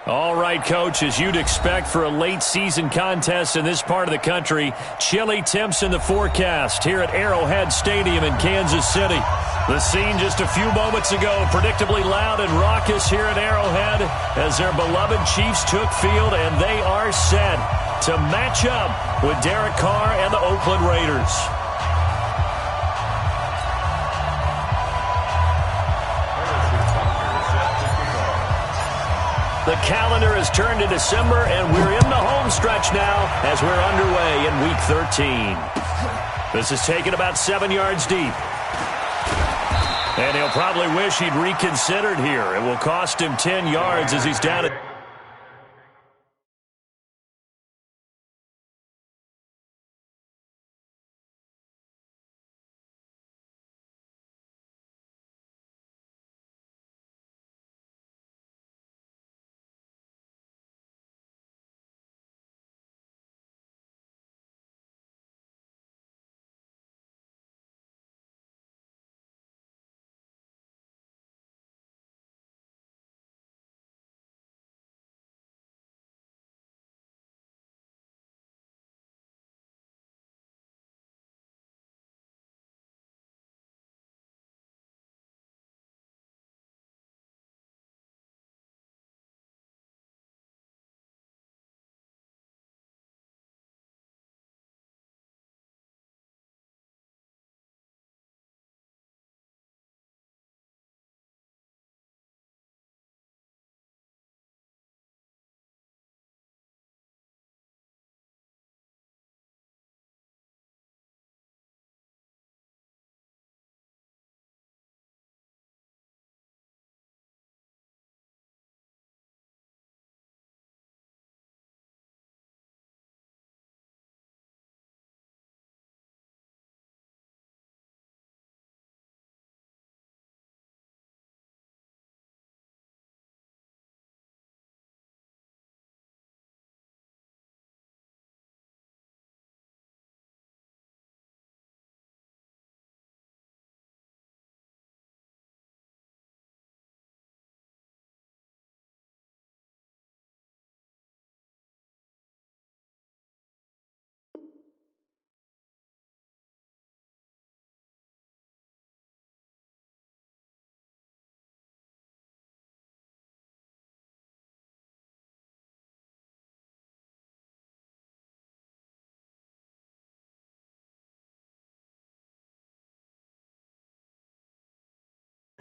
All right, Coach, as you'd expect for a late-season contest in this part of the country, chilly temps in the forecast here at Arrowhead Stadium in Kansas City. The scene just a few moments ago, predictably loud and raucous here at Arrowhead as their beloved Chiefs took field, and they are set to match up with Derek Carr and the Oakland Raiders. The calendar has turned to December, and we're in the home stretch now as we're underway in Week 13. This is taken about 7 yards deep. And he'll probably wish he'd reconsidered here. It will cost him 10 yards as he's down at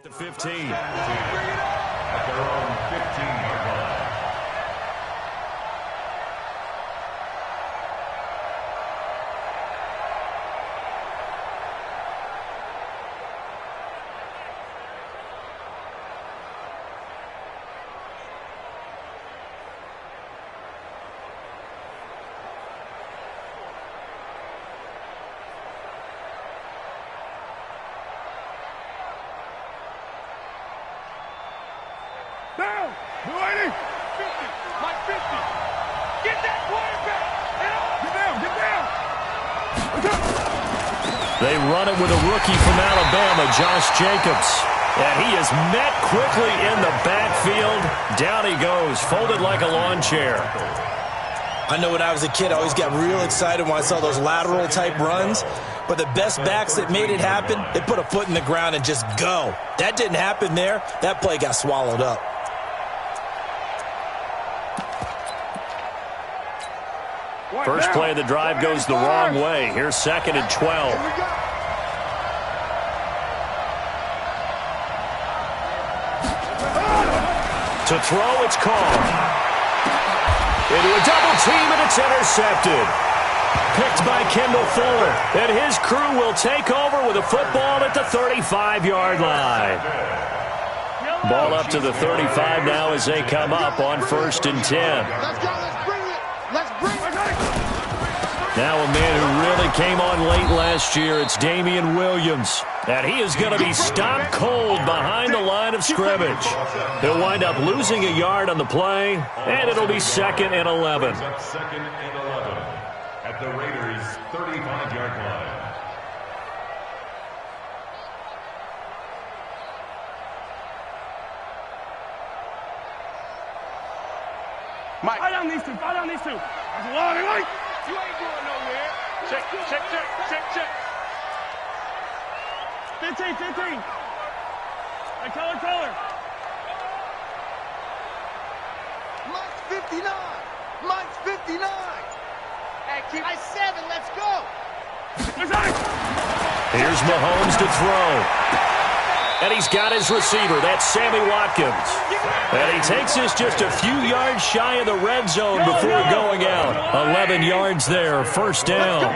the 15. At their own 15-yard line. Down! 280! 50! Mike 50! Get that quarterback! Get down! Get down! They run it with a rookie from Alabama, Josh Jacobs. And he is met quickly in the backfield. Down he goes, folded like a lawn chair. I know when I was a kid, I always got real excited when I saw those lateral-type runs. But the best backs that made it happen, they put a foot in the ground and just go. That didn't happen there. That play got swallowed up. First play of the drive goes the wrong way. Here's 2nd and 12. To throw, it's called. Into a double team, and it's intercepted. Picked by Kendall Fuller. And his crew will take over with a football at the 35-yard line. Ball up to the 35 now as they come up on 1st and 10. Let's go! Let's bring it! Let's bring it! Now a man who really came on late last year, it's Damian Williams. And he is going to be stopped cold behind the line of scrimmage. He'll wind up losing a yard on the play, and it'll be 2nd and 11. 2nd and 11 at the Raiders' 35-yard line. Mike. Fight on these two. Fight on these two. That's a lot of light. You ain't going nowhere. Check. 15. Hey, color. Mike's 59. Mike's 59. Hey, keep my 7. Let's go. Here's Mahomes to throw. And he's got his receiver. That's Sammy Watkins. And he takes this just a few yards shy of the red zone before going out. 11 yards there, first down.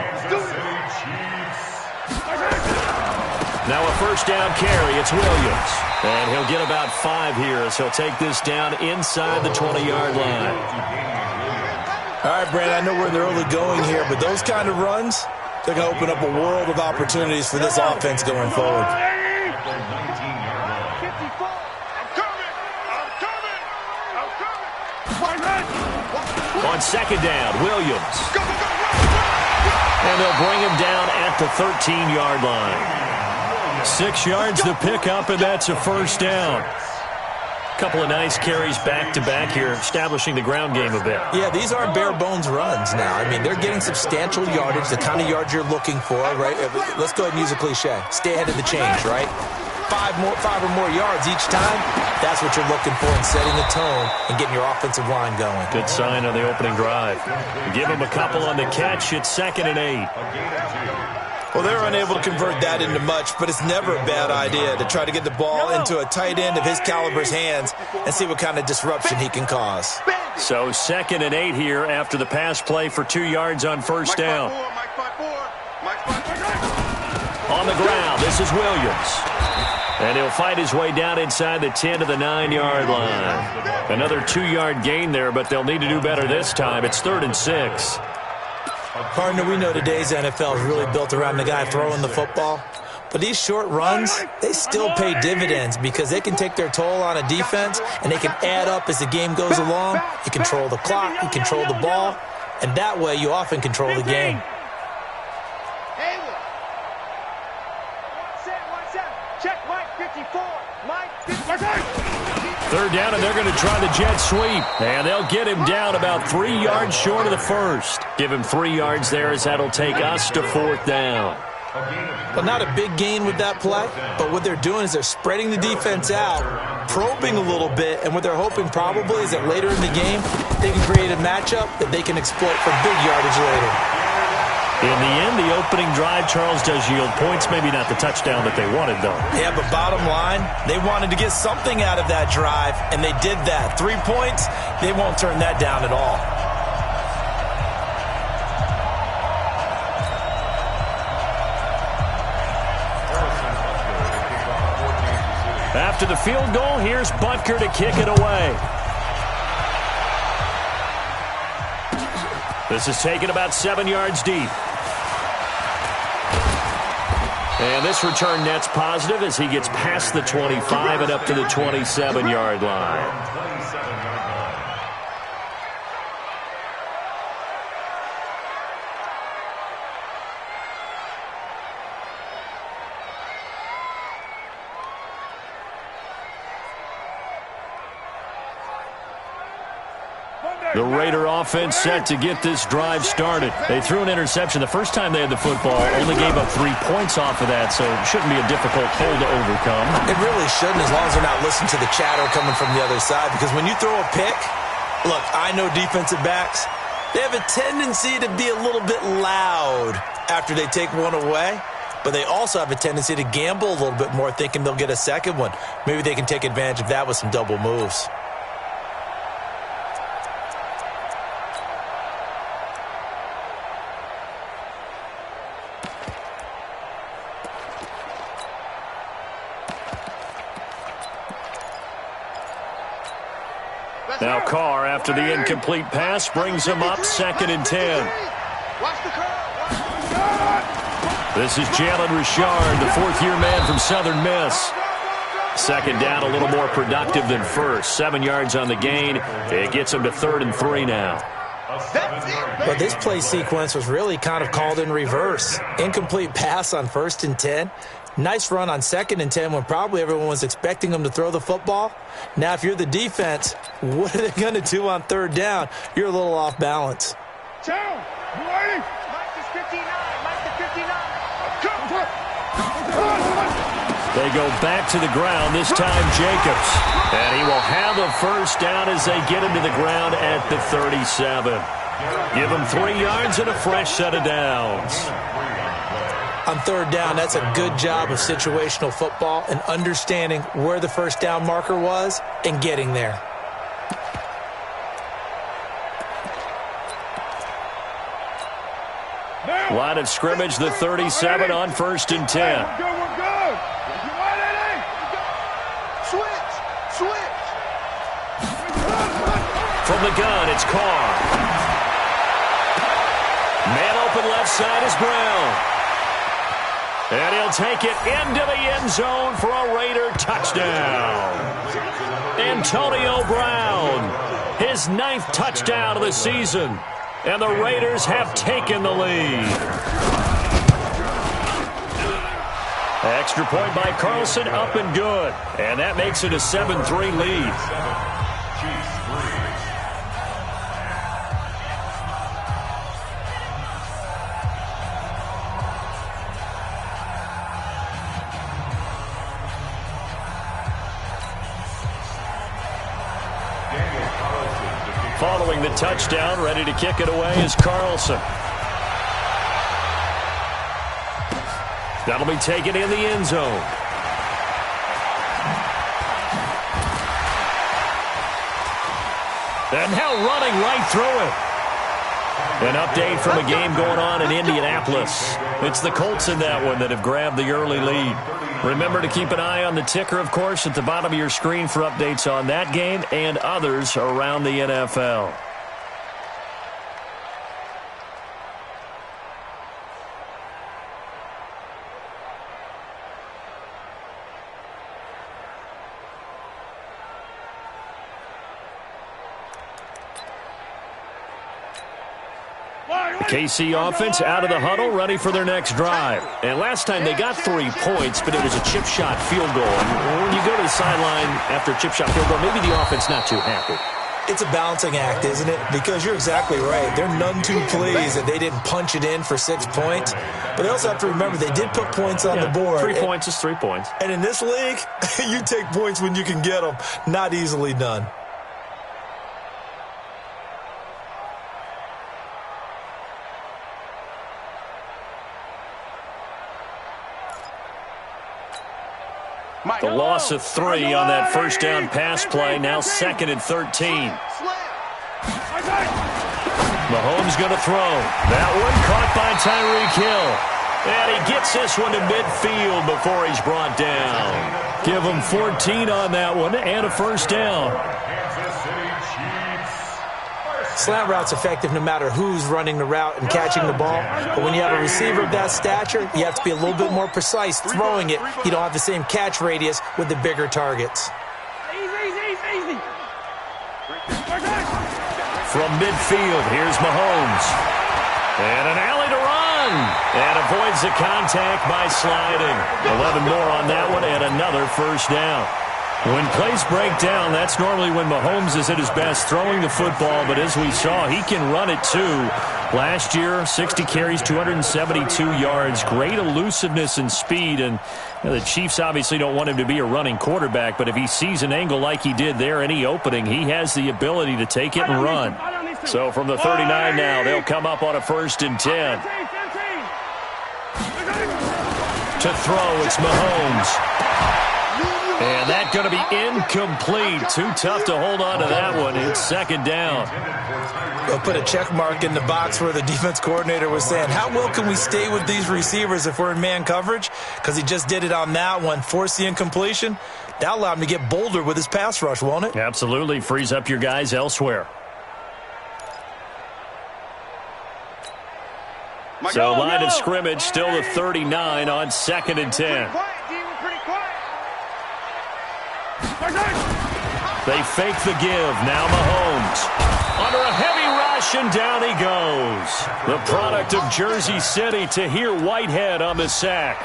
Now a first down carry. It's Williams. And he'll get about 5 here as he'll take this down inside the 20-yard line. All right, Brandon, I know we're in the early going here, but those kind of runs, they're going to open up a world of opportunities for this offense going forward. On second down, Williams. And they'll bring him down at the 13-yard line. 6 yards to pick up, and that's a first down. Couple of nice carries back-to-back here, establishing the ground game a bit. Yeah, these aren't bare-bones runs now. I mean, they're getting substantial yardage, the kind of yards you're looking for, right? Let's go ahead and use a cliche. Stay ahead of the change, right? 5 or more yards each time, that's what you're looking for in setting the tone and getting your offensive line going. Good sign on the opening drive. Give him a couple on the catch. It's 2nd and 8. Well, they're unable to convert that into much, but it's never a bad idea to try to get the ball into a tight end of his caliber's hands and see what kind of disruption he can cause. So 2nd and 8 here after the pass play for 2 yards on first down. On the ground, this is Williams. And he'll fight his way down inside the 10 to the 9-yard line. Another 2-yard gain there, but they'll need to do better this time. It's 3rd and 6. Partner, we know today's NFL is really built around the guy throwing the football. But these short runs, they still pay dividends because they can take their toll on a defense and they can add up as the game goes along. You control the clock, you control the ball, and that way you often control the game. Check Mike 54. Mike 54. 3rd down, and they're going to try the jet sweep. And they'll get him down about 3 yards short of the first. Give him 3 yards there as that'll take us to 4th down. Well, not a big gain with that play, but what they're doing is they're spreading the defense out, probing a little bit, and what they're hoping probably is that later in the game, they can create a matchup that they can exploit for big yardage later. In the end, the opening drive, Charles, does yield points. Maybe not the touchdown that they wanted, though. Yeah, but bottom line, they wanted to get something out of that drive, and they did that. 3 points, they won't turn that down at all. After the field goal, here's Butker to kick it away. This is taken about 7 yards deep. And this return net's positive as he gets past the 25 and up to the 27-yard line. The Raider offense set to get this drive started. They threw an interception the first time they had the football, only gave up 3 points off of that, so it shouldn't be a difficult hole to overcome. It really shouldn't, as long as they're not listening to the chatter coming from the other side, because when you throw a pick, look, I know defensive backs, they have a tendency to be a little bit loud after they take one away, but they also have a tendency to gamble a little bit more, thinking they'll get a second one. Maybe they can take advantage of that with some double moves. Now Carr, after the incomplete pass, brings him up 2nd and 10. This is Jalen Richard, the 4th-year man from Southern Miss. 2nd down, a little more productive than first. 7 yards on the gain. It gets him to 3rd and 3 now. But this play sequence was really kind of called in reverse. Incomplete pass on 1st and 10. Nice run on 2nd and 10 when probably everyone was expecting them to throw the football. Now, if you're the defense, what are they going to do on 3rd down? You're a little off balance. Two. You ready? Mike is 59. Mike is 59. They go back to the ground, this time Jacobs. And he will have a first down as they get him to the ground at the 37. Give him 3 yards and a fresh set of downs. On 3rd down, that's a good job of situational football and understanding where the first down marker was and getting there. Line of scrimmage, the 37 on 1st and 10. We're good. You ready? Switch. From the gun, it's Carr. Man open left side is Brown. And he'll take it into the end zone for a Raider touchdown. Antonio Brown, his 9th touchdown of the season. And the Raiders have taken the lead. Extra point by Carlson, up and good. And that makes it a 7-3 lead. Following the touchdown, ready to kick it away is Carlson. That'll be taken in the end zone. And now running right through it. An update from a game going on in Indianapolis. It's the Colts in that one that have grabbed the early lead. Remember to keep an eye on the ticker, of course, at the bottom of your screen for updates on that game and others around the NFL. KC offense out of the huddle, ready for their next drive. And last time they got 3 points, but it was a chip shot field goal. And when you go to the sideline after a chip shot field goal, maybe the offense not too happy. It's a balancing act, isn't it? Because you're exactly right. They're none too pleased that they didn't punch it in for 6 points. But they also have to remember they did put points on the board. 3 points is 3 points. And in this league, you take points when you can get them. Not easily done. The loss of 3 on that first down pass play. Now 2nd and 13. Mahomes going to throw. That one caught by Tyreek Hill. And he gets this one to midfield before he's brought down. Give him 14 on that one and a first down. Slant route's effective no matter who's running the route and catching the ball. But when you have a receiver of that stature, you have to be a little bit more precise throwing it. You don't have the same catch radius with the bigger targets. Easy. From midfield, here's Mahomes. And an alley to run. And avoids the contact by sliding. 11 more on that one and another first down. When plays break down, that's normally when Mahomes is at his best throwing the football, but as we saw, he can run it too. Last year, 60 carries, 272 yards, great elusiveness and speed, and the Chiefs obviously don't want him to be a running quarterback, but if he sees an angle like he did there, any opening, he has the ability to take it and run. So from the 39 now, they'll come up on a 1st and 10. To throw, it's Mahomes. And that's going to be incomplete. Too tough to hold on to that one. It's 2nd down. They'll put a check mark in the box where the defense coordinator was saying, how well can we stay with these receivers if we're in man coverage? Because he just did it on that one. Force the incompletion. That'll allow him to get bolder with his pass rush, won't it? Absolutely. Frees up your guys elsewhere. So line of scrimmage still the 39 on 2nd and 10. They fake the give. Now Mahomes. Under a heavy rush, and down he goes. The product of Jersey City, Tahir Whitehead on the sack.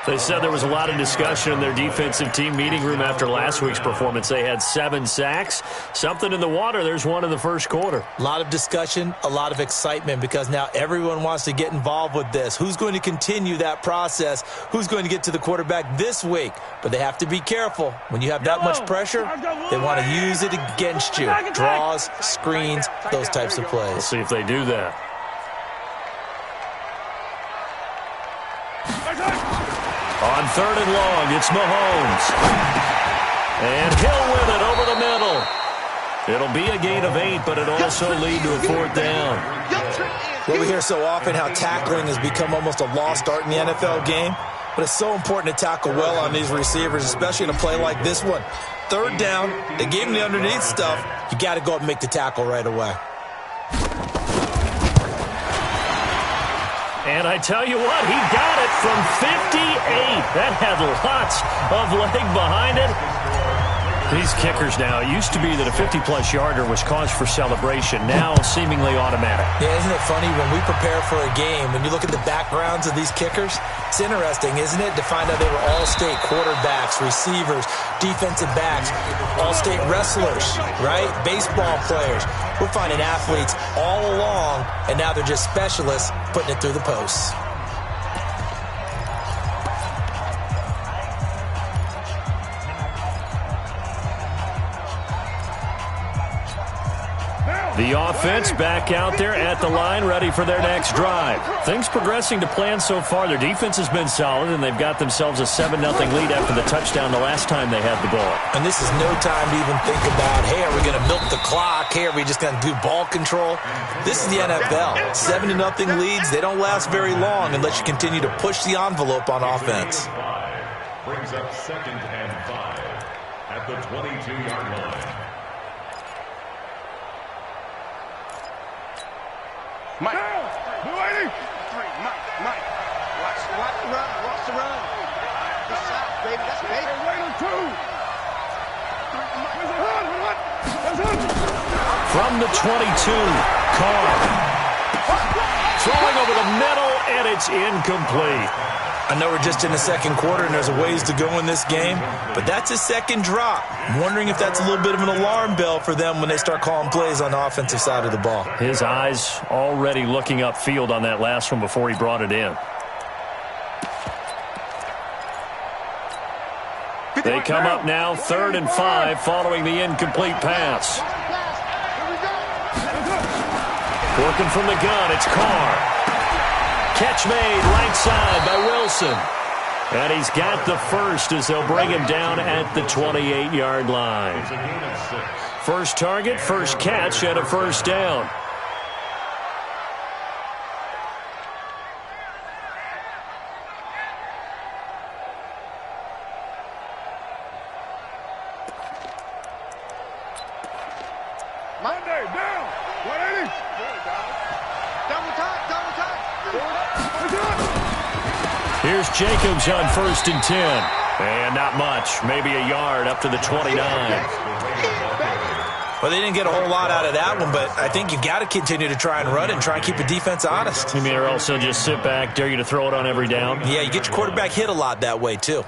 They said there was a lot of discussion in their defensive team meeting room after last week's performance. They had 7 sacks. Something in the water. There's one in the first quarter. A lot of discussion, a lot of excitement, because now everyone wants to get involved with this. Who's going to continue that process? Who's going to get to the quarterback this week? But they have to be careful. When you have that much pressure, they want to use it against you. Draws, screens, those types of plays. We'll see if they do that. On 3rd and long, it's Mahomes. And he'll win it over the middle. It'll be a gain of 8, but it'll also lead to a 4th down. What we hear so often, how tackling has become almost a lost art in the NFL game. But it's so important to tackle well on these receivers, especially in a play like this one. 3rd down, they gave him the underneath stuff. You got to go up and make the tackle right away. And I tell you what, he got it from 58. That had lots of leg behind it. These kickers now, it used to be that a 50-plus yarder was cause for celebration. Now seemingly automatic. Yeah, isn't it funny when we prepare for a game, when you look at the backgrounds of these kickers, it's interesting, isn't it, to find out they were all-state quarterbacks, receivers, defensive backs, all-state wrestlers, right? Baseball players. We're finding athletes all along, and now they're just specialists putting it through the posts. The offense back out there at the line, ready for their next drive. Things progressing to plan so far. Their defense has been solid, and they've got themselves a 7-0 lead after the touchdown the last time they had the ball. And this is no time to even think about, hey, are we going to milk the clock? Hey, are we just going to do ball control? This is the NFL. 7-0 leads, they don't last very long unless you continue to push the envelope on offense. Brings up 2nd and 5 at the 22-yard line. Mike. Blue 80. 3. Mike. Watch the run. Watch the run. Good shot, baby. That's baby. Wait on 2. From the 22, Carr. Throwing over the middle, and it's incomplete. I know we're just in the second quarter and there's a ways to go in this game, but that's a second drop. I'm wondering if that's a little bit of an alarm bell for them when they start calling plays on the offensive side of the ball. His eyes already looking upfield on that last one before he brought it in. They come up now 3rd and 5 following the incomplete pass. Working from the gun, it's Carr. Catch made right side by Wilson. And he's got the first as they'll bring him down at the 28-yard line. First target, first catch, and a 1st down. Monday, down. 180. Double time. Here's Jacobs on 1st and 10. And not much. Maybe a yard up to the 29. Well, they didn't get a whole lot out of that one, but I think you got to continue to try and run it and try and keep the defense honest. You mean, or also just sit back, dare you to throw it on every down? Yeah, you get your quarterback hit a lot that way, too.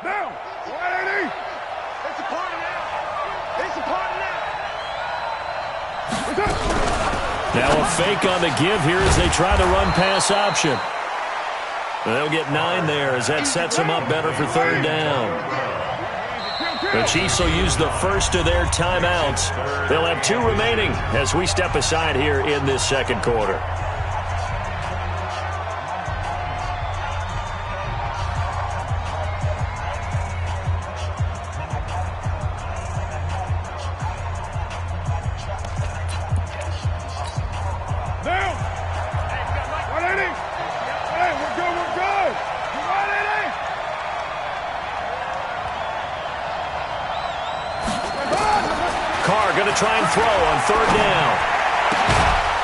Down. 180. It's a party now. It's a party now. Now a fake on the give here as they try to run pass option. They'll get 9 there as that sets them up better for 3rd down. The Chiefs will use the first of their timeouts. They'll have 2 remaining as we step aside here in this second quarter. Down. 180. Hey, we're good. 180. Carr going to try and throw on 3rd down.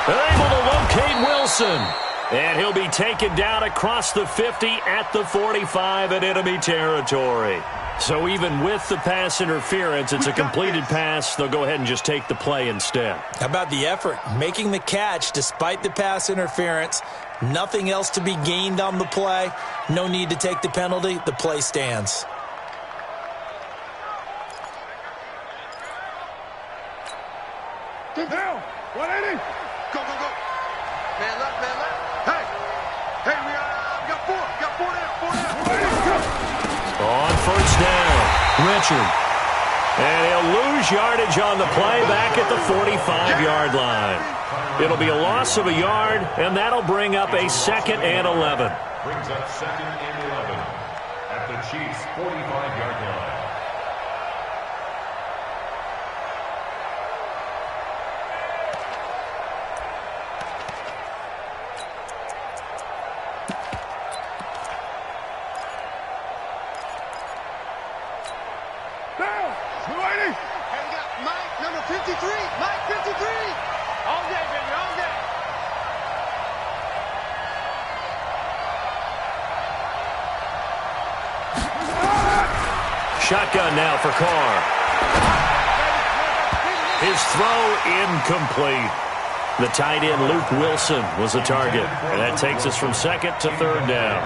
They're able to locate Wilson. And he'll be taken down across the 50 at the 45 in enemy territory. So even with the pass interference, it's a completed pass. They'll go ahead and just take the play instead. How about the effort? Making the catch despite the pass interference. Nothing else to be gained on the play. No need to take the penalty. The play stands. Now, 180. Go, go, go. Man left, man left. Hey, hey, we got four. Got four down. On first down, Richard. And he'll lose yardage on the play back at the 45-yard line. It'll be a loss of a yard, and that'll bring up a 2nd and 11. Brings up 2nd and 11 at the Chiefs' 45-yard line. Now, 280. Hey, we got Mike, number 53. Mike, 53. All day, baby, all day. Shotgun now for Carr. His throw incomplete. The tight end, Luke Wilson, was the target. And that takes us from 2nd to 3rd down.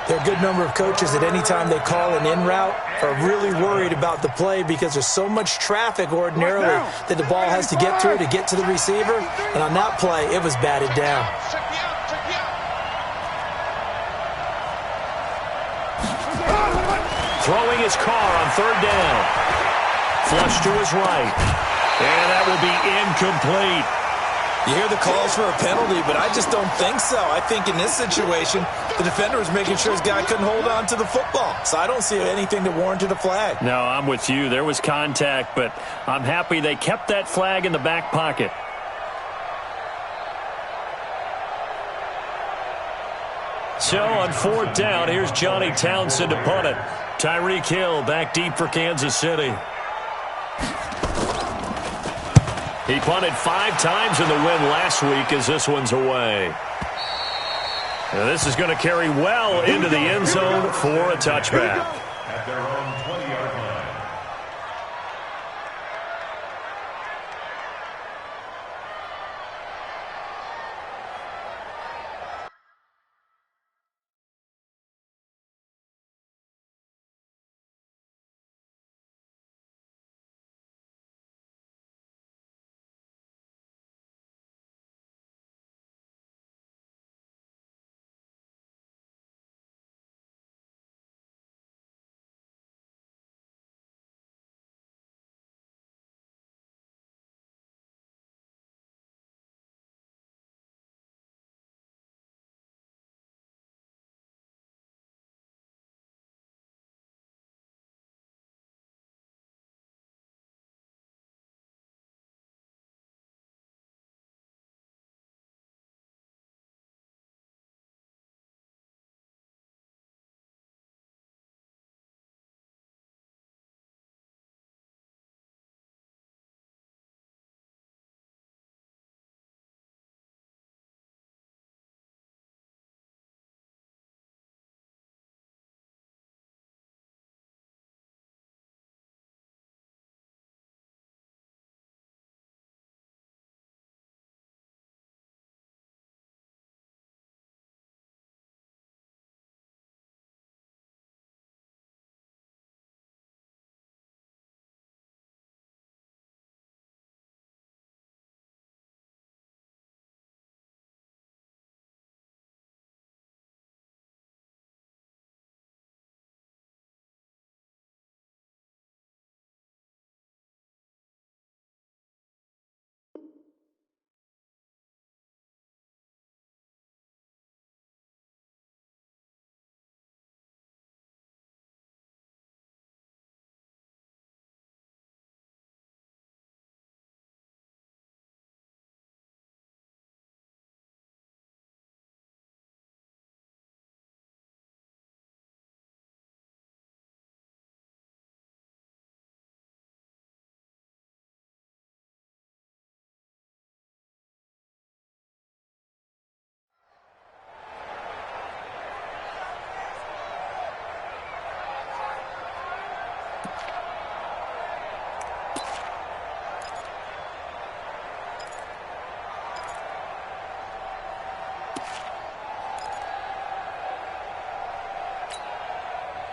There are a good number of coaches that any time they call an in route are really worried about the play because there's so much traffic ordinarily that the ball has to get through to get to the receiver. And on that play, it was batted down. Check me out, check me out. Throwing his Carr on 3rd down. Flush to his right. And that will be incomplete. You hear the calls for a penalty, but I just don't think so. I think in this situation, the defender was making sure his guy couldn't hold on to the football. So I don't see anything that warranted a flag. No, I'm with you. There was contact, but I'm happy they kept that flag in the back pocket. So on 4th down, here's Johnny Townsend to punt it. Tyreek Hill back deep for Kansas City. He punted 5 times in the win last week as this one's away. Now this is going to carry well into the end zone for a touchback. At their own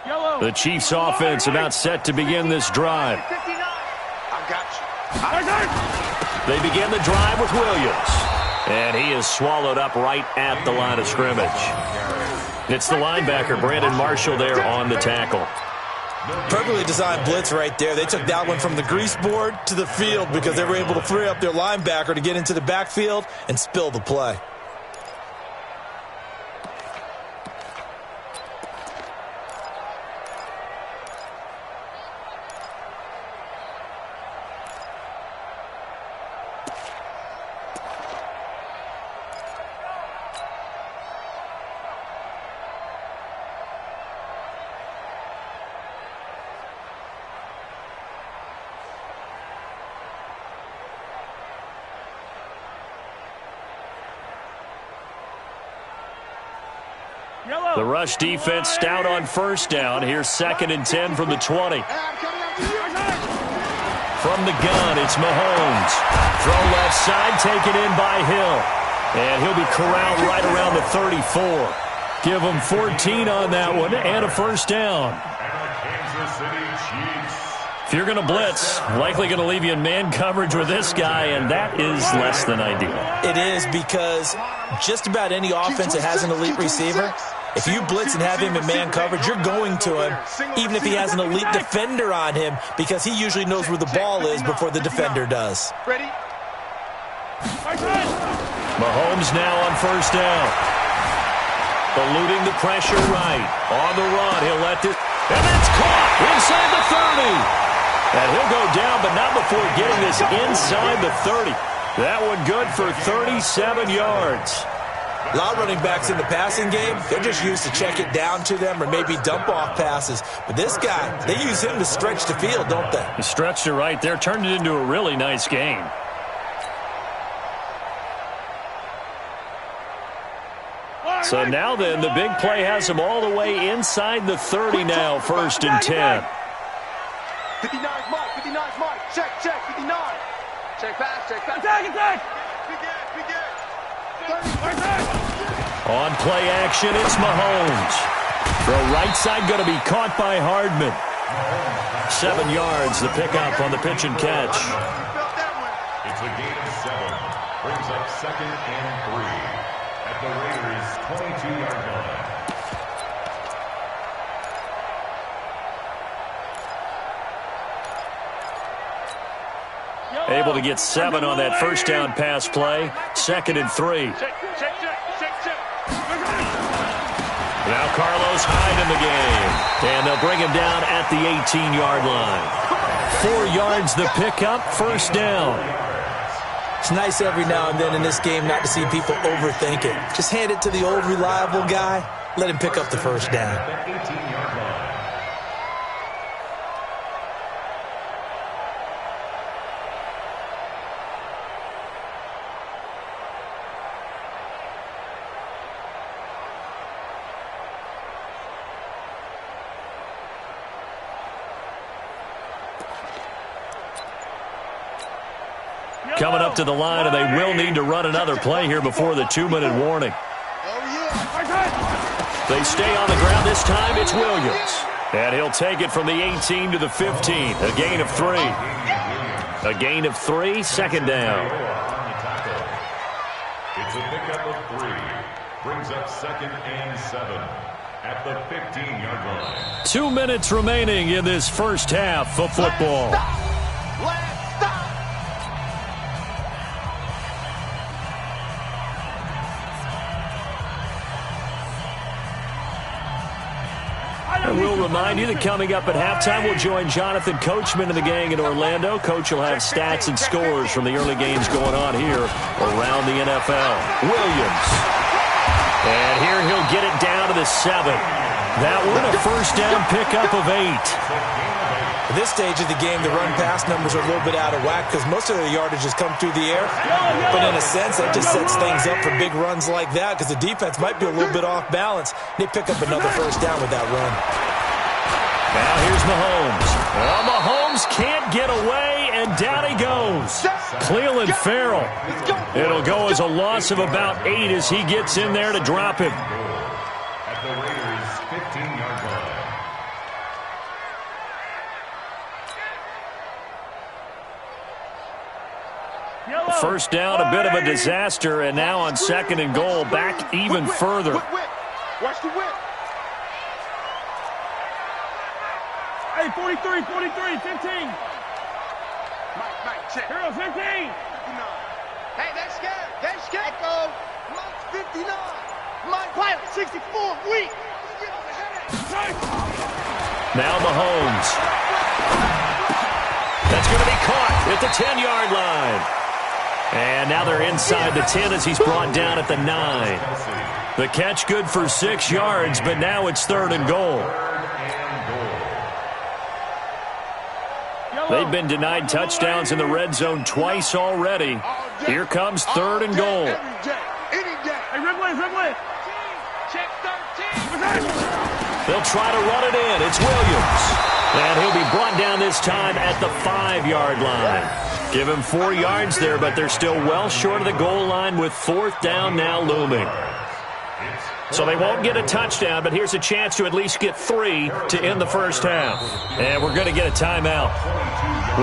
The Chiefs offense about set to begin this drive. I got you. They begin the drive with Williams. And he is swallowed up right at the line of scrimmage. It's the linebacker, Brandon Marshall, there on the tackle. Perfectly designed blitz right there. They took that one from the grease board to the field because they were able to free up their linebacker to get into the backfield and spill the play. The rush defense stout on first down. Here's 2nd and 10 from the 20. From the gun, it's Mahomes. Throw left side, taken in by Hill. And he'll be corralled right around the 34. Give him 14 on that one and a first down. Kansas City Chiefs. If you're going to blitz, likely going to leave you in man coverage with this guy, and that is less than ideal. It is because just about any offense that has an elite receiver, if you blitz and have him in man coverage, you're going to him, even if he has an elite defender on him, because he usually knows where the ball is before the defender does. Ready? Mahomes now on first down. Eluding the pressure right. On the run, he'll let this. And that's caught inside the 30. And he'll go down, but not before getting this inside the 30. That one good for 37 yards. A lot of running backs in the passing game, they're just used to check it down to them or maybe dump off passes. But this guy, they use him to stretch the field, don't they? He stretched it right there, turned it into a really nice game. So now then, the big play has him all the way inside the 30 now, 1st and 10. 59's Mike, 59's Mike. Check, 59. Check pass, attack. On play action, it's Mahomes. Throw right side going to be caught by Hardman. 7 yards, the pickup on the pitch and catch. It's a gain of 7. Brings up 2nd and 3 at the Raiders' 22-yard line. Able to get 7 on that first down pass play. 2nd and 3. Check. Now Carlos Hyde in the game. And they'll bring him down at the 18-yard line. 4 yards the pickup, first down. It's nice every now and then in this game not to see people overthink it. Just hand it to the old reliable guy. Let him pick up the first down. That 18-yard line. Coming up to the line, and they will need to run another play here before the 2-minute warning. They stay on the ground. This time it's Williams. And he'll take it from the 18 to the 15. A gain of 3. A gain of 3, 2nd down. It's a pickup of 3. Brings up 2nd and 7 at the 15-yard line. 2 minutes remaining in this first half of football. And we'll remind you that coming up at halftime, we'll join Jonathan Coachman and the gang in Orlando. Coach will have stats and scores from the early games going on here around the NFL. Williams. And here he'll get it down to the 7. That one a first down pickup of 8. At this stage of the game, the run-pass numbers are a little bit out of whack because most of their yardage has come through the air. But in a sense, that just sets things up for big runs like that because the defense might be a little bit off balance. They pick up another first down with that run. Now here's Mahomes. Well, Mahomes can't get away, and down he goes. Cleveland Farrell. It'll go as a loss of about 8 as he gets in there to drop him. At the Raiders' 15-yard line. First down, a bit of a disaster, and now on 2nd and goal, back even further. Watch the whip. Hey, 43, 43, 15. Mike, check. Hero, 15. 59. Hey, that's scared. That's scared. Go. Mike, 59. Mike, pilot, 64. Weak. Now Mahomes. That's going to be caught at the 10-yard line. And now they're inside the 10 as he's brought down at the 9. The catch good for 6 yards, but now it's 3rd and goal. They've been denied touchdowns in the red zone twice already. Here comes 3rd and goal. Hey, Ridley. Check 13. They'll try to run it in. It's Williams. And he'll be brought down this time at the 5-yard line. Give him 4 yards there, but they're still well short of the goal line with 4th down now looming. So they won't get a touchdown, but here's a chance to at least get 3 to end the first half. And we're going to get a timeout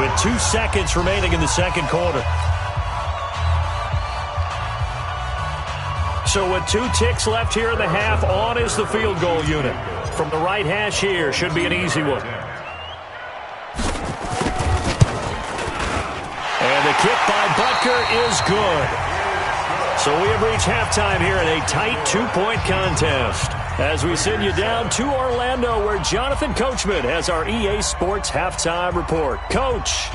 with 2 seconds remaining in the second quarter. So with 2 ticks left here in the half, on is the field goal unit. From the right hash here, should be an easy one. And the kick by Butker is good. So we have reached halftime here in a tight 2-point contest. As we send you down to Orlando, where Jonathan Coachman has our EA Sports Halftime Report. Coach.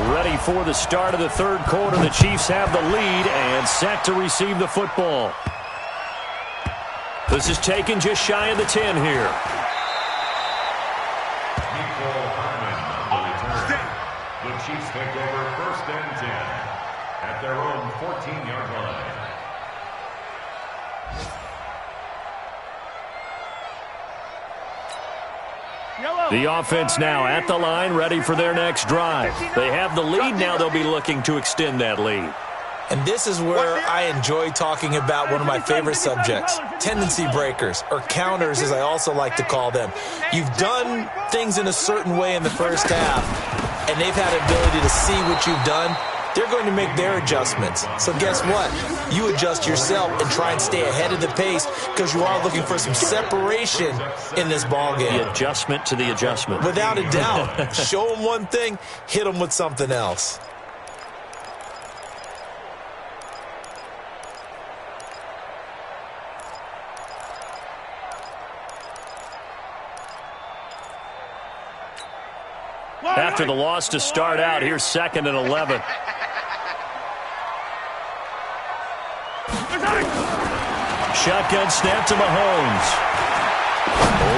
Ready for the start of the third quarter. The Chiefs have the lead and set to receive the football. This is taken just shy of the 10 here. The Chiefs take over 1st and 10 at their own 14-yard line. The offense now at the line, ready for their next drive. They have the lead. Now they'll be looking to extend that lead. And this is where I enjoy talking about one of my favorite subjects, tendency breakers, or counters as I also like to call them. You've done things in a certain way in the first half, and they've had the ability to see what you've done. They're going to make their adjustments. So guess what? You adjust yourself and try and stay ahead of the pace because you are looking for some separation in this ballgame. The adjustment to the adjustment. Without a doubt. Show them one thing, hit them with something else. After the loss to start out, here's 2nd and 11. Shotgun snap to Mahomes.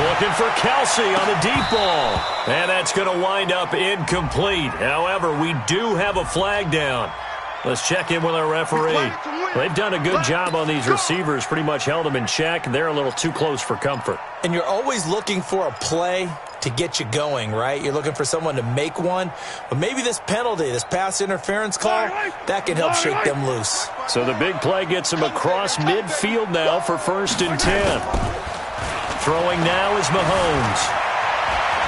Looking for Kelsey on the deep ball. And that's going to wind up incomplete. However, we do have a flag down. Let's check in with our referee. They've done a good job on these receivers, pretty much held them in check. They're a little too close for comfort. And you're always looking for a play to get you going, right? You're looking for someone to make one. But maybe this penalty, this pass interference call, that can help shake them loose. So the big play gets him across midfield now for 1st and 10. Throwing now is Mahomes.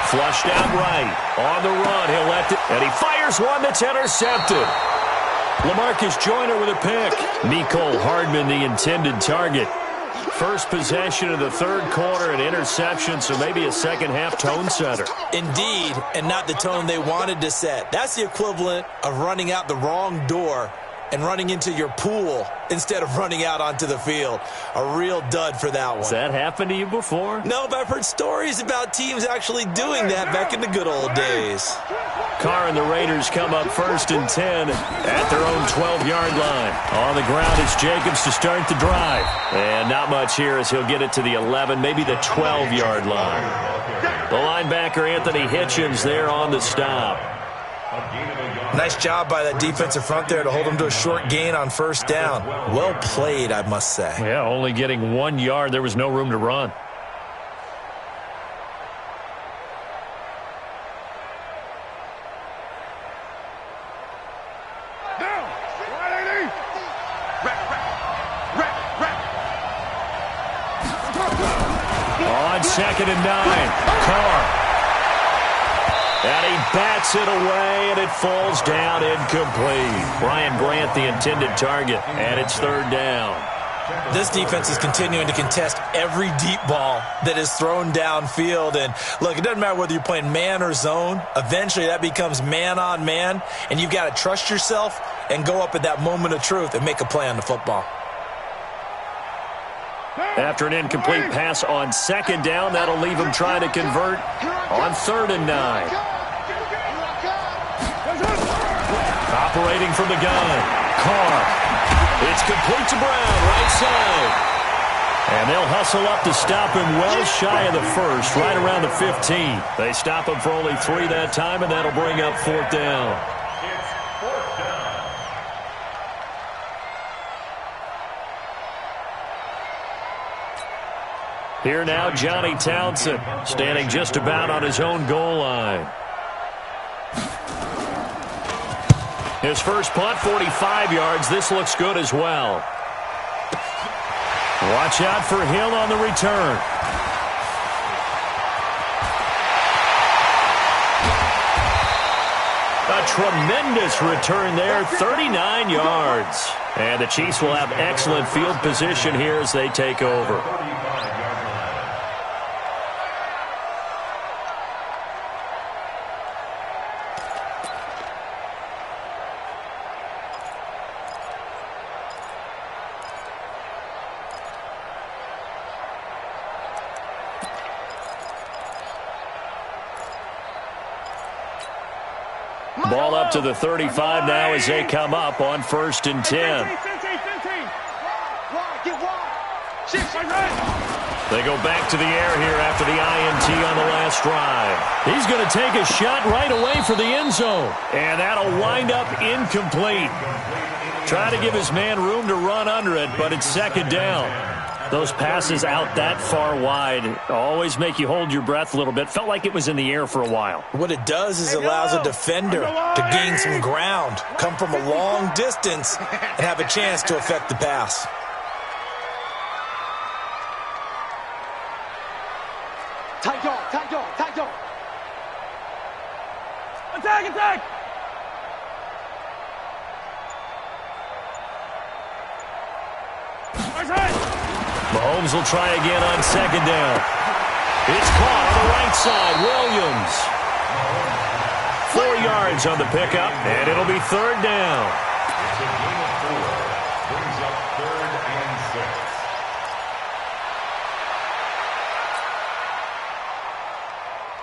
Flushed out right. On the run, he'll let it. And he fires one that's intercepted. LaMarcus Joyner with a pick. Mecole Hardman, the intended target. First possession of the third quarter, an interception, so maybe a second-half tone setter. Indeed, and not the tone they wanted to set. That's the equivalent of running out the wrong door and running into your pool instead of running out onto the field. A real dud for that one. Has that happened to you before? No, but I've heard stories about teams actually doing that back in the good old days. Carr and the Raiders come up 1st and 10 at their own 12-yard line. On the ground is Jacobs to start the drive. And not much here as he'll get it to the 11, maybe the 12-yard line. The linebacker, Anthony Hitchens, there on the stop. Nice job by that defensive front there to hold him to a short gain on 1st down. Well played, I must say. Yeah, only getting 1 yard. There was no room to run. 2nd and 9. Carr. And he bats it away, and it falls down incomplete. Brian Grant, the intended target, and it's 3rd down. This defense is continuing to contest every deep ball that is thrown downfield. And, look, it doesn't matter whether you're playing man or zone. Eventually, that becomes man-on-man, and you've got to trust yourself and go up at that moment of truth and make a play on the football. After an incomplete pass on 2nd down, that'll leave him trying to convert on 3rd and 9. Operating from the gun, Carr. It's complete to Brown, right side. And they'll hustle up to stop him well shy of the 1st, right around the 15. They stop him for only 3 that time, and that'll bring up 4th down. Here now, Johnny Townsend, standing just about on his own goal line. His first punt, 45 yards. This looks good as well. Watch out for Hill on the return. A tremendous return there, 39 yards. And the Chiefs will have excellent field position here as they take over. Ball up to the 35 now as they come up on 1st and 10. They go back to the air here after the INT on the last drive. He's going to take a shot right away for the end zone. And that'll wind up incomplete. Try to give his man room to run under it, but it's 2nd down. Those passes out that far wide always make you hold your breath a little bit. Felt like it was in the air for a while. What it does is it allows a defender to gain some ground, come from a long distance, and have a chance to affect the pass. Tight dog, tight dog, tight dog. Attack, attack! Mahomes will try again on 2nd down. It's caught on the right side. Williams. 4 yards on the pickup, and it'll be 3rd down. It's a gain of 4. Brings up 3rd and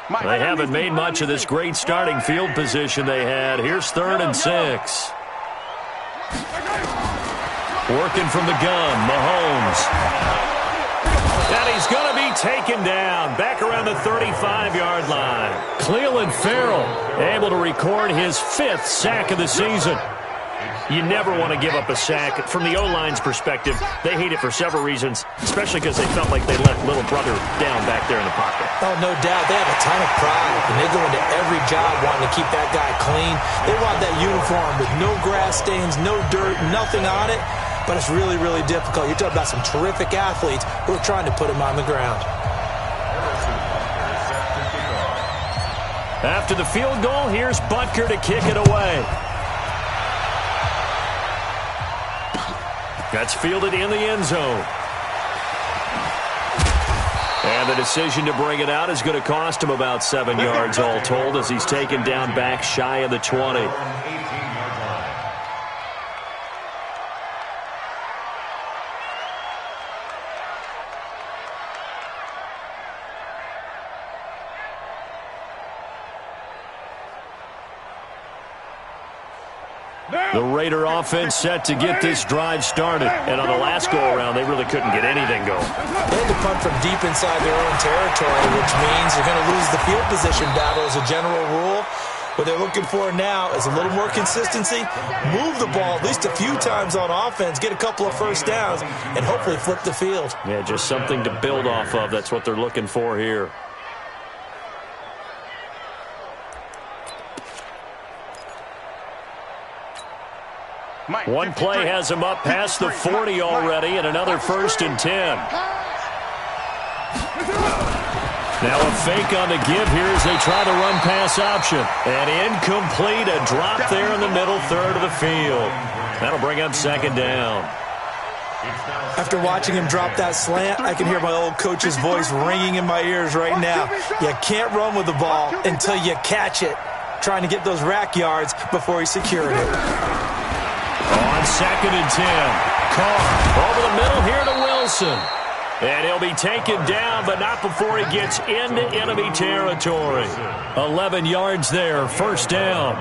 6. They haven't made much of this great starting field position they had. Here's 3rd and 6. Working from the gun, Mahomes. And he's going to be taken down back around the 35-yard line. Clelin Ferrell able to record his 5th sack of the season. You never want to give up a sack. From the O-line's perspective, they hate it for several reasons, especially because they felt like they let little brother down back there in the pocket. Oh, no doubt. They have a ton of pride, and they go into every job wanting to keep that guy clean. They want that uniform with no grass stains, no dirt, nothing on it. But it's really, really difficult. You're talking about some terrific athletes who are trying to put him on the ground. After the field goal, here's Butker to kick it away. That's fielded in the end zone. And the decision to bring it out is going to cost him about 7 yards all told as he's taken down back shy of the 20. The Raider offense set to get this drive started. And on the last go-around, they really couldn't get anything going. They had to punt from deep inside their own territory, which means they're going to lose the field position battle as a general rule. What they're looking for now is a little more consistency, move the ball at least a few times on offense, get a couple of first downs, and hopefully flip the field. Yeah, just something to build off of. That's what they're looking for here. One play has him up past the 40 already, and another 1st and 10. Now a fake on the give here as they try the run-pass option. And incomplete, a drop there in the middle third of the field. That'll bring up second down. After watching him drop that slant, I can hear my old coach's voice ringing in my ears right now. You can't run with the ball until you catch it. Trying to get those rack yards before he secured it. On second and 10, Carr over the middle here to Wilson. And he'll be taken down, but not before he gets into enemy territory. 11 yards there, first down.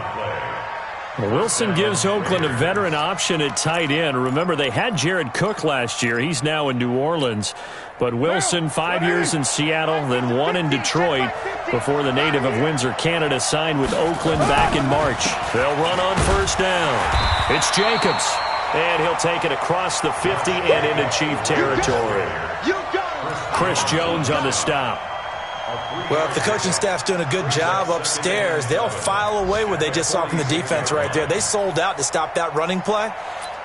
Wilson gives Oakland a veteran option at tight end. Remember, they had Jared Cook last year. He's now in New Orleans. But Wilson, 5 years in Seattle, then 1 in Detroit before the native of Windsor, Canada, signed with Oakland back in March. They'll run on first down. It's Jacobs. And he'll take it across the 50 and into Chief territory. Chris Jones on the stop. Well, if the coaching staff's doing a good job upstairs, they'll file away what they just saw from the defense right there. They sold out to stop that running play.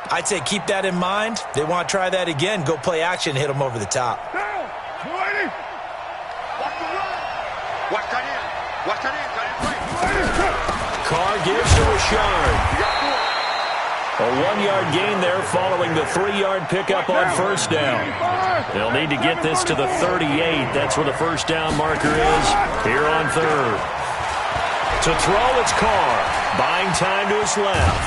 I'd say keep that in mind. They want to try that again. Go play action, hit them over the top. Carr gives to Richard. A 1-yard gain there following the 3-yard pickup on first down. They'll need to get this to the 38. That's where the first down marker is here on third. To throw, it's Carr. Buying time to his left.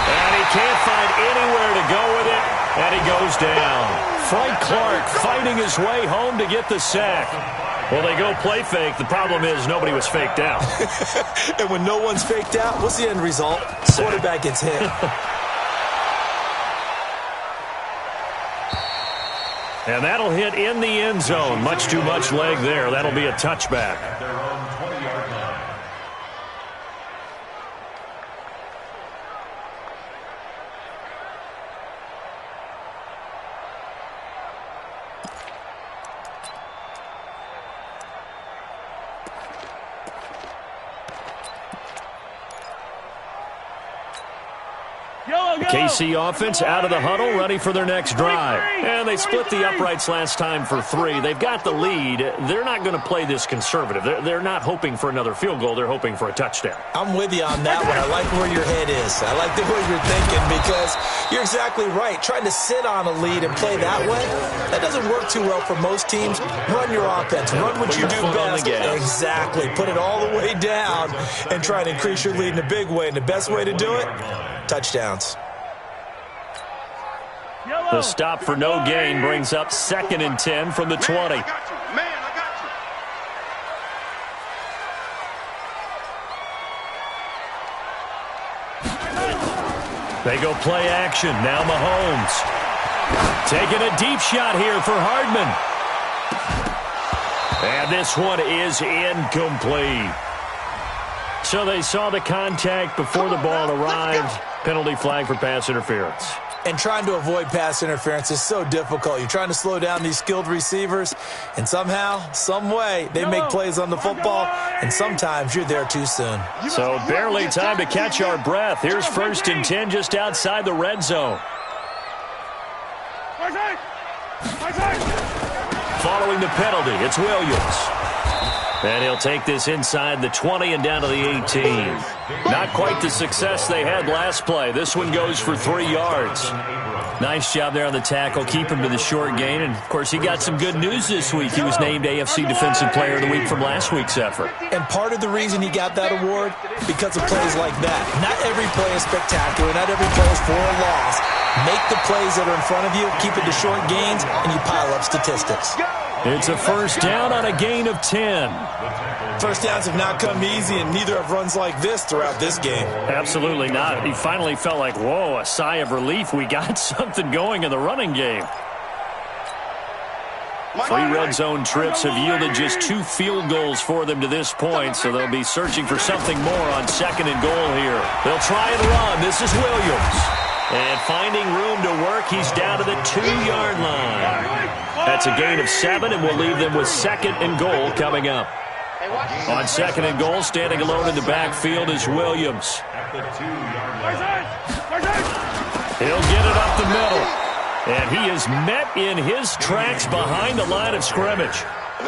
And he can't find anywhere to go with it. And he goes down. Frank Clark fighting his way home to get the sack. Well, they go play fake. The problem is nobody was faked out. And when no one's faked out, what's the end result? Quarterback gets hit. And that'll hit in the end zone. Much too much leg there. That'll be a touchback. KC offense out of the huddle, ready for their next drive. And they split the uprights last time for 3. They've got the lead. They're not going to play this conservative. They're not hoping for another field goal. They're hoping for a touchdown. I'm with you on that one. I like where your head is. I like the way you're thinking because you're exactly right. Trying to sit on a lead and play that way, that doesn't work too well for most teams. Run your offense. Run what you do best. Exactly. Put it all the way down and try to increase your lead in a big way. And the best way to do it, touchdowns. The stop for no gain brings up second and 10 from the 20. They go play action. Now Mahomes. Taking a deep shot here for Hardman. And this one is incomplete. So they saw the contact before the ball arrived. Penalty flag for pass interference. And trying to avoid pass interference is so difficult. You're trying to slow down these skilled receivers, and somehow, some way, they make plays on the football, and sometimes you're there too soon. So barely time to catch our breath. Here's first and 10 just outside the red zone. Following the penalty, it's Williams. And he'll take this inside the 20 and down to the 18. Not quite the success they had last play. This one goes for 3 yards. Nice job there on the tackle. Keep him to the short gain. And, of course, he got some good news this week. He was named AFC Defensive Player of the Week from last week's effort. And part of the reason he got that award, because of plays like that. Not every play is spectacular. Not every play is for a loss. Make the plays that are in front of you, keep it to short gains, and you pile up statistics. It's a first down on a gain of 10. First downs have not come easy, and neither have runs like this throughout this game. Absolutely not. He finally felt like, whoa, a sigh of relief. We got something going in the running game. 3 red zone trips have yielded just 2 field goals for them to this point, so they'll be searching for something more on second and goal here. They'll try and run. This is Williams. And finding room to work, he's down to the 2-yard line. That's a gain of 7, and we'll leave them with second and goal coming up. On second and goal, standing alone in the backfield is Williams. He'll get it up the middle. And he is met in his tracks behind the line of scrimmage.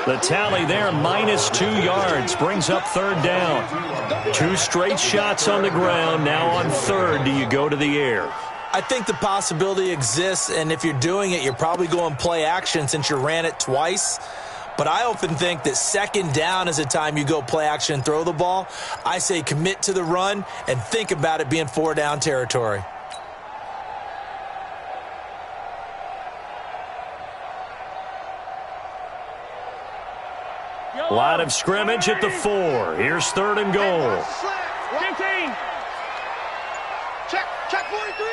The tally there, -2 yards, brings up third down. 2 straight shots on the ground. Now on third, do you go to the air? I think the possibility exists, and if you're doing it, you're probably going play action since you ran it twice. But I often think that second down is a time you go play action and throw the ball. I say commit to the run and think about it being 4-down territory. Line of scrimmage at the 4. Here's third and goal. 15. Check 43.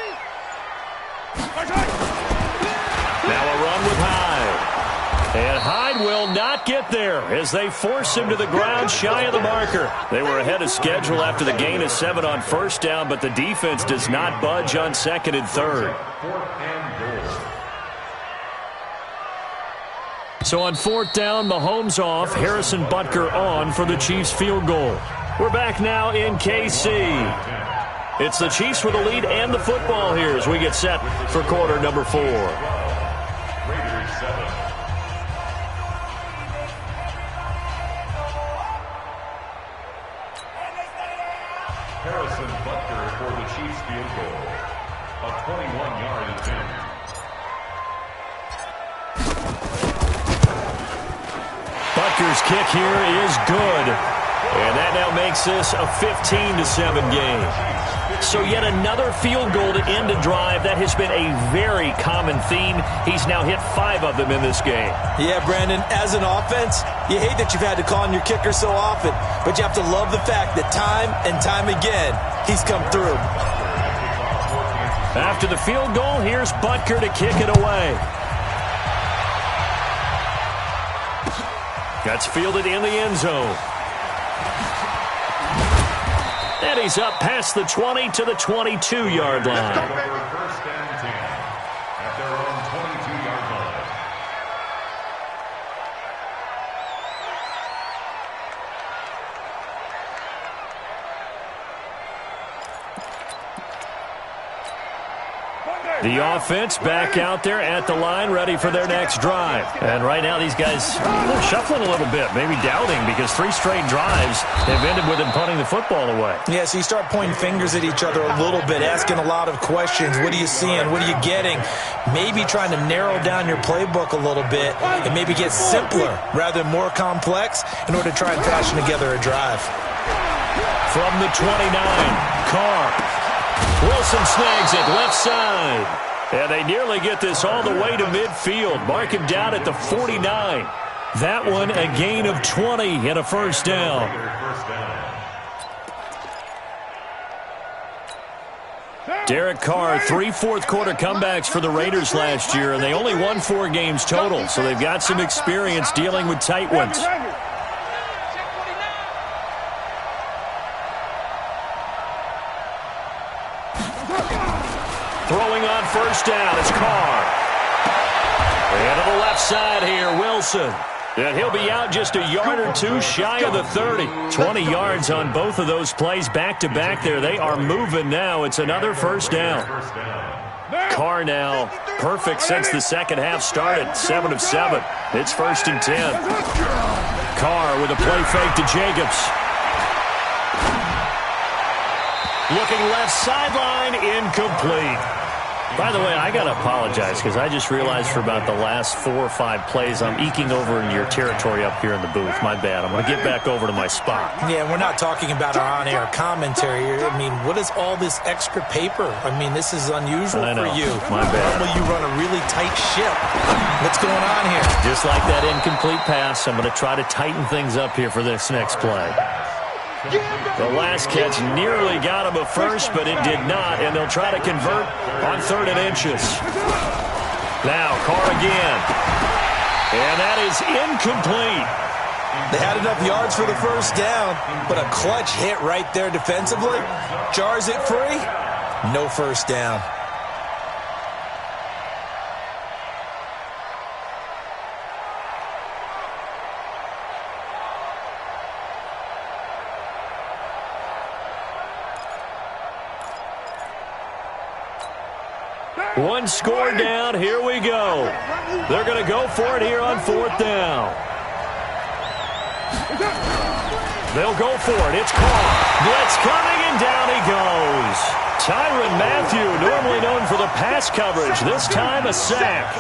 Now a run with Hyde. And Hyde will not get there as they force him to the ground shy of the marker. They were ahead of schedule after the gain of 7 on first down, but the defense does not budge on second and third. So on fourth down, Mahomes off, Harrison Butker on for the Chiefs field goal. We're back now in KC. It's the Chiefs with the lead and the football here as we get set for quarter number 4. Raiders 7. Harrison Butker for the Chiefs field goal. A 21-yard attempt. Butker's kick here is good. And that now makes this a 15-7 game. So yet another field goal to end a drive. That has been a very common theme. He's now hit 5 of them in this game. Yeah, Brandon, as an offense, you hate that you've had to call on your kicker so often, but you have to love the fact that time and time again, he's come through. After the field goal, here's Butker to kick it away. That's fielded in the end zone. And he's up past the 20 to the 22-yard line. First and 10 at their own 22-yard line. The offense back out there at the line, ready for their next drive. And right now, these guys are shuffling a little bit, maybe doubting, because 3 straight drives have ended with them punting the football away. Yeah, so you start pointing fingers at each other a little bit, asking a lot of questions. What are you seeing? What are you getting? Maybe trying to narrow down your playbook a little bit and maybe get simpler rather than more complex in order to try and fashion together a drive. From the 29, Carr. Wilson snags it left side. And they nearly get this all the way to midfield. Mark him down at the 49. That one a gain of 20 and a first down. Derek Carr, 3 fourth-quarter comebacks for the Raiders last year, and they only won 4 games total, so they've got some experience dealing with tight ones. Throwing on first down, it's Carr. And to the left side here, Wilson. And he'll be out just a yard or 2 shy of the 30. 20 yards on both of those plays back-to-back there. They are moving now. It's another first down. Carr now perfect since the second half started. 7 of 7. It's first and 10. Carr with a play fake to Jacobs. Looking left sideline, incomplete. By the way, I got to apologize because I just realized for about the last 4 or 5 plays I'm eking over in your territory up here in the booth. My bad. I'm going to get back over to my spot. Yeah, we're not talking about our on-air commentary. I mean, what is all this extra paper? I mean, this is unusual for you. My bad. Normally you run a really tight ship. What's going on here? Just like that incomplete pass, I'm going to try to tighten things up here for this next play. The last catch nearly got him a first, but it did not, and they'll try to convert on 3rd and inches. Now, Carr again. And that is incomplete. They had enough yards for the first down, but a clutch hit right there defensively. Jars it free. No first down. One score down. Here we go. They're going to go for it here on 4th down. They'll go for it. It's caught. Blitz coming, and down he goes. Tyrann Mathieu, normally known for the pass coverage, this time a sack.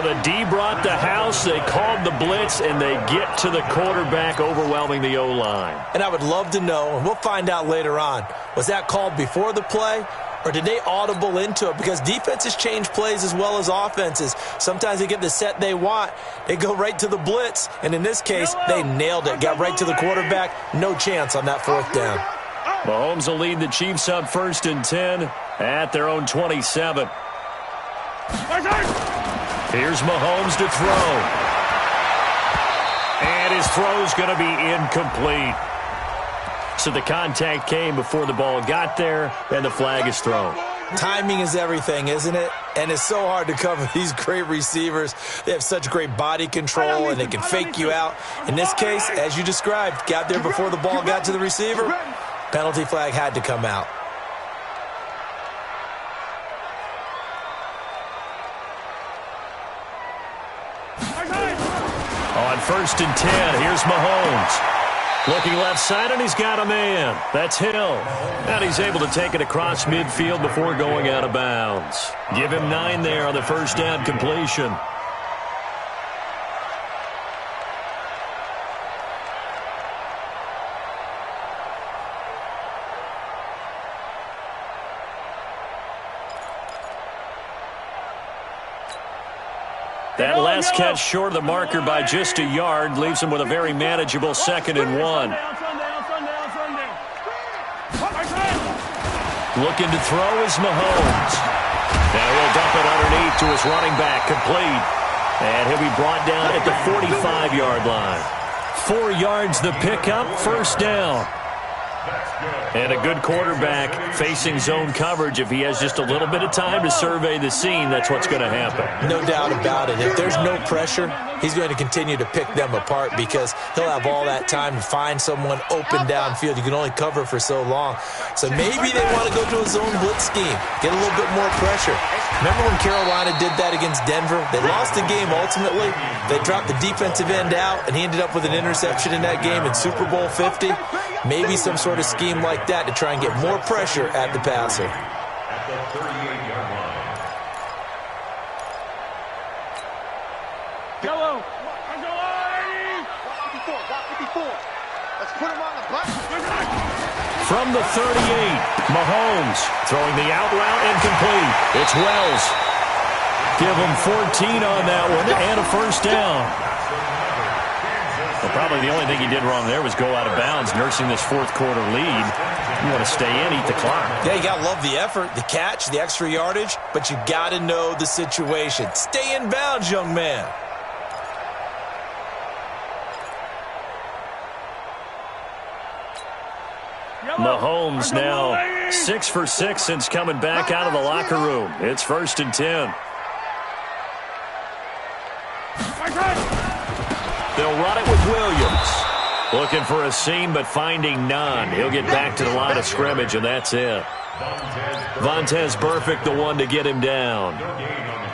The D brought the house. They called the blitz, and they get to the quarterback, overwhelming the O-line. And I would love to know, and we'll find out later on, was that called before the play, or did they audible into it? Because defenses change plays as well as offenses. Sometimes they get the set they want. They go right to the blitz. And in this case, they nailed it. Got right to the quarterback. No chance on that fourth down. Mahomes will lead the Chiefs up 1st and 10 at their own 27. Here's Mahomes to throw. And his throw's going to be incomplete. So the contact came before the ball got there, and the flag is thrown. Timing is everything, isn't it? And it's so hard to cover these great receivers. They have such great body control, and they can fake you out. In this case, as you described, got there before the ball got to the receiver. Penalty flag had to come out. On 1st and 10, here's Mahomes. Looking left side, and he's got a man. That's Hill. And he's able to take it across midfield before going out of bounds. Give him 9 there on the first down completion. That last catch short of the marker by just a yard leaves him with a very manageable 2nd and 1. Looking to throw is Mahomes. Now he'll dump it underneath to his running back, complete. And he'll be brought down at the 45-yard line. 4 yards the pickup, 1st down. And a good quarterback facing zone coverage. If he has just a little bit of time to survey the scene, that's what's going to happen. No doubt about it. If there's no pressure, he's going to continue to pick them apart because he'll have all that time to find someone open downfield. You can only cover for so long. So maybe they want to go to a zone blitz scheme, get a little bit more pressure. Remember when Carolina did that against Denver? They lost the game ultimately. They dropped the defensive end out, and he ended up with an interception in that game in Super Bowl 50. Maybe some sort of scheme like that to try and get more pressure at the passer. At the 38-yard line. Yellow. Block 54. Let's put him on the bus. From the 38, Mahomes throwing the out route and complete. It's Wells. Give him 14 on that one and a 1st down. Well, probably the only thing he did wrong there was go out of bounds, nursing this 4th quarter lead. You want to stay in, eat the clock. Yeah, you got to love the effort, the catch, the extra yardage, but you got to know the situation. Stay in bounds, young man. Mahomes now 6 for 6 since coming back out of the locker room. It's 1st and 10. They'll run it with Williams. Looking for a seam, but finding none. He'll get back to the line of scrimmage, and that's it. Vontaze Burfict, the one to get him down.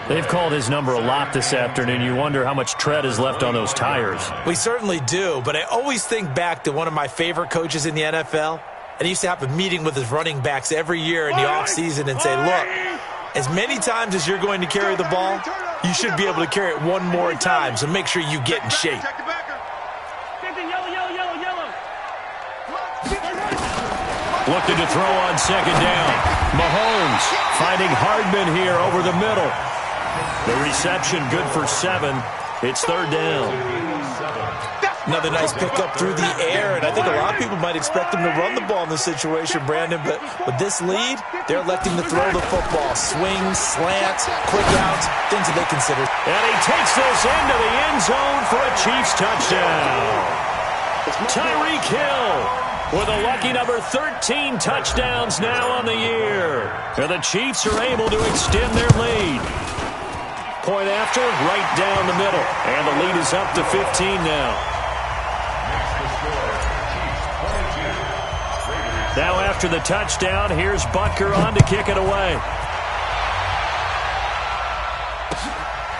They've called his number a lot this afternoon. You wonder how much tread is left on those tires. We certainly do, but I always think back to one of my favorite coaches in the NFL. And he used to have a meeting with his running backs every year in the offseason and say, look, as many times as you're going to carry the ball, you should be able to carry it one more time, so make sure you get in shape. Looking to throw on 2nd down. Mahomes finding Hardman here over the middle. The reception good for 7. It's 3rd down. Another nice pickup through the air, and I think a lot of people might expect him to run the ball in this situation, Brandon, but with this lead, they're electing to throw the football. Swings, slants, quick outs, things that they consider. And he takes this into the end zone for a Chiefs touchdown. Tyreek Hill with a lucky number 13 touchdowns now on the year. And the Chiefs are able to extend their lead. Point after, right down the middle. And the lead is up to 15 now. Now after the touchdown, here's Butker on to kick it away.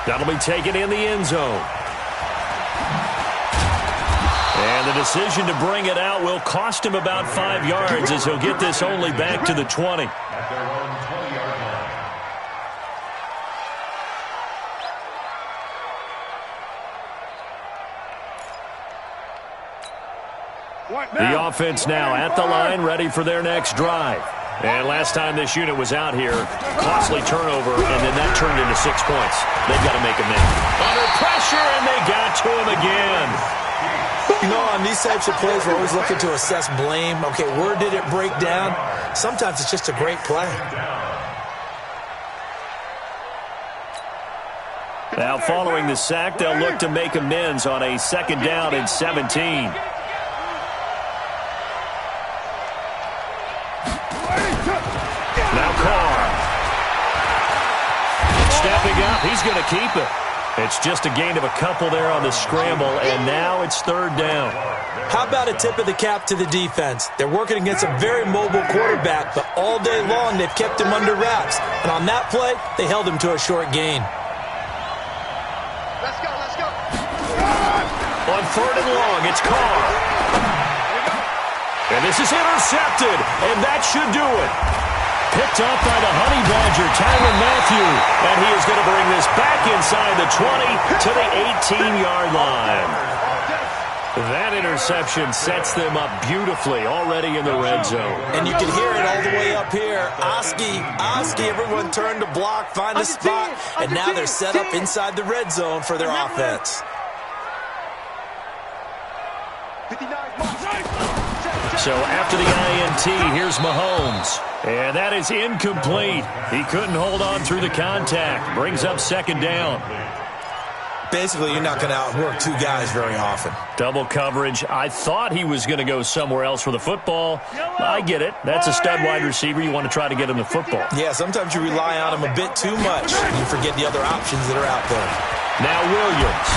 That'll be taken in the end zone. And the decision to bring it out will cost him about 5 yards as he'll get this only back to the 20. At their own 20-yard line. The offense now at the line, ready for their next drive. And last time this unit was out here, costly turnover, and then that turned into 6 points. They've got to make them in. Under pressure, and they got to him again. You know, on these types of plays, we're always looking to assess blame. Okay, where did it break down? Sometimes it's just a great play. Now, following the sack, they'll look to make amends on a 2nd down and 17. Now Carr. Stepping up, he's going to keep it. It's just a gain of a couple there on the scramble, and now it's 3rd down. How about a tip of the cap to the defense? They're working against a very mobile quarterback, but all day long they've kept him under wraps. And on that play, they held him to a short gain. Let's go, let's go. On 3rd and long, it's Carr. And this is intercepted, and that should do it. Picked up by the Honey Badger, Tyrann Mathieu. And he is going to bring this back inside the 20 to the 18-yard line. That interception sets them up beautifully already in the red zone. And you can hear it all the way up here. Oski, everyone turned to block, find a spot, and now they're set up inside the red zone for their offense. So after the INT, here's Mahomes. And that is incomplete. He couldn't hold on through the contact. Brings up 2nd down. Basically, you're not going to outwork 2 guys very often. Double coverage. I thought he was going to go somewhere else for the football. I get it. That's a stud wide receiver. You want to try to get him the football. Yeah, sometimes you rely on him a bit too much. You forget the other options that are out there. Now Williams.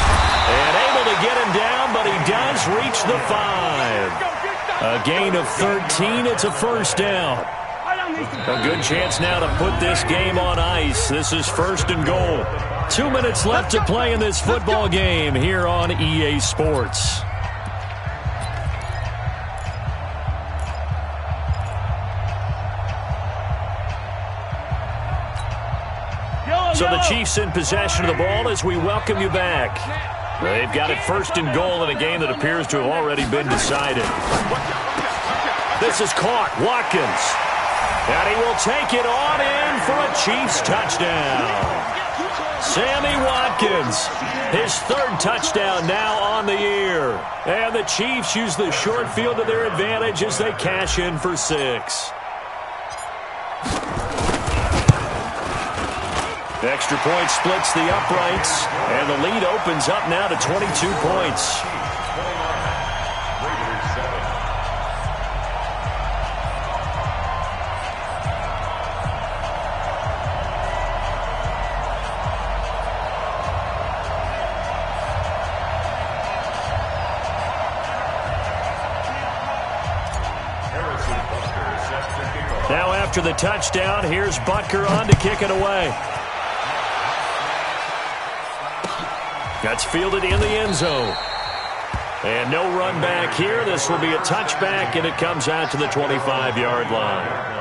And able to get him down, but he does reach the 5. A gain of 13. It's a 1st down. A good chance now to put this game on ice. This is 1st and goal. 2 minutes left to play in this football game here on EA Sports. So the Chiefs in possession of the ball as we welcome you back. They've got it 1st and goal in a game that appears to have already been decided. This is caught. Watkins. And he will take it on in for a Chiefs touchdown. Sammy Watkins, his 3rd touchdown now on the year. And the Chiefs use the short field to their advantage as they cash in for 6. Extra point splits the uprights, and the lead opens up now to 22 points. Now after the touchdown, here's Butker on to kick it away. That's fielded in the end zone. And no run back here. This will be a touchback, and it comes out to the 25-yard line.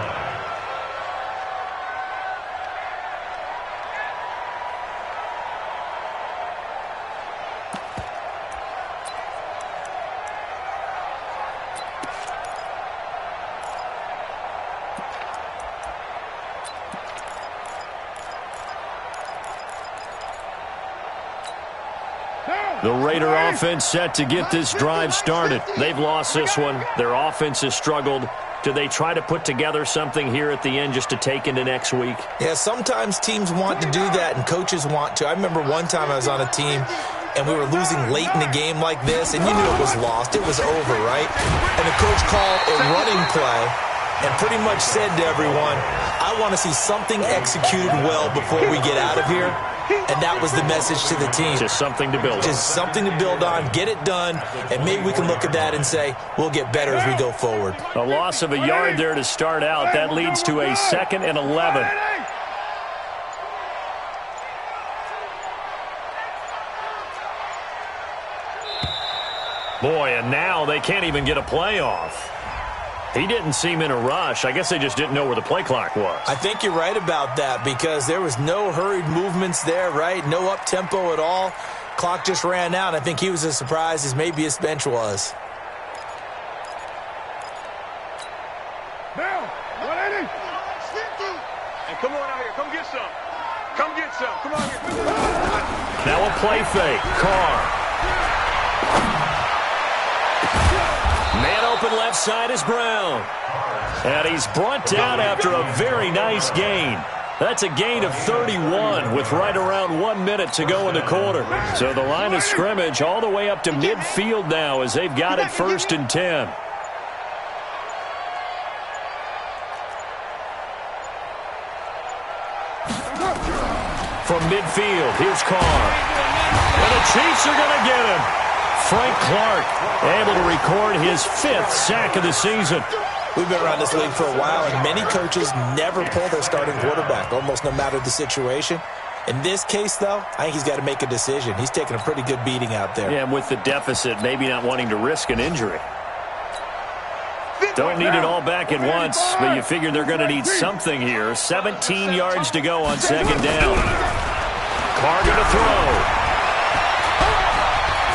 The Raider offense set to get this drive started. They've lost this one. Their offense has struggled. Do they try to put together something here at the end just to take into next week? Yeah, sometimes teams want to do that and coaches want to. I remember one time I was on a team and we were losing late in the game like this, and you knew it was lost. It was over, right? And the coach called a running play and pretty much said to everyone, I want to see something executed well before we get out of here. And that was the message to the team. Just something to build on. Just something to build on, get it done, and maybe we can look at that and say, we'll get better as we go forward. A loss of a yard there to start out. That leads to a 2nd and 11. Boy, and now they can't even get a play off. He didn't seem in a rush. I guess they just didn't know where the play clock was. I think you're right about that because there was no hurried movements there, right? No up-tempo at all. Clock just ran out. I think he was as surprised as maybe his bench was. Down. 180. Hey, come on out here. Come get some. Come get some. Come on here. Now a play fake. Carr. Man open left side is Brown. And he's brought down after a very nice gain. That's a gain of 31 with right around 1 minute to go in the quarter. So the line of scrimmage all the way up to midfield now as they've got it 1st and 10. From midfield, here's Carr. And the Chiefs are going to get him. Frank Clark able to record his 5th sack of the season. We've been around this league for a while, and many coaches never pull their starting quarterback, almost no matter the situation. In this case, though, I think he's got to make a decision. He's taking a pretty good beating out there. Yeah, and with the deficit, maybe not wanting to risk an injury. Don't need it all back at once, but you figure they're going to need something here. 17 yards to go on 2nd down. Carr going to throw.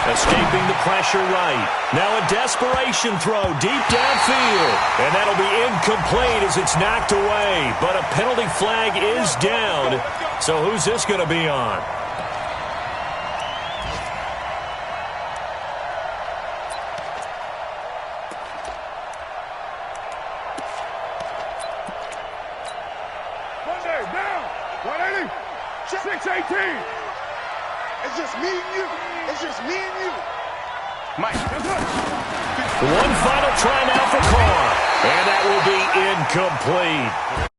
Escaping the pressure right. Now a desperation throw deep downfield. And that'll be incomplete as it's knocked away. But a penalty flag is down. So who's this going to be on? Monday, down. 180. 618. It's just me and you. It's just me and you. Mike. One final try now for Carr. And that will be incomplete.